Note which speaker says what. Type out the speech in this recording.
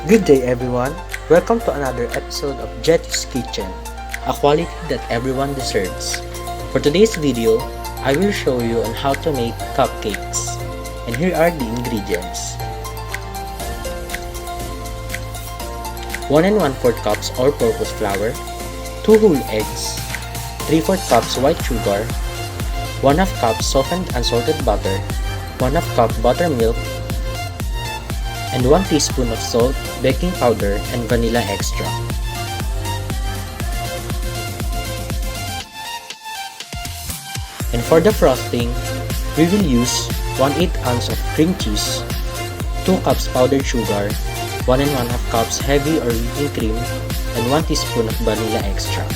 Speaker 1: Good day everyone! Welcome to another episode of Jetty's Kitchen, a quality that everyone deserves. For today's video, I will show you on how to make cupcakes. And here are the ingredients. 1 1/4 cups all-purpose flour, 2 whole eggs, 3/4 cups white sugar, 1/2 cup softened unsalted butter, 1/2 cup buttermilk, and 1 teaspoon of salt, baking powder, and vanilla extract. And for the frosting, we will use 1/8 ounce of cream cheese, 2 cups powdered sugar, 1 1/2 cups heavy or whipping cream, and 1 teaspoon of vanilla extract.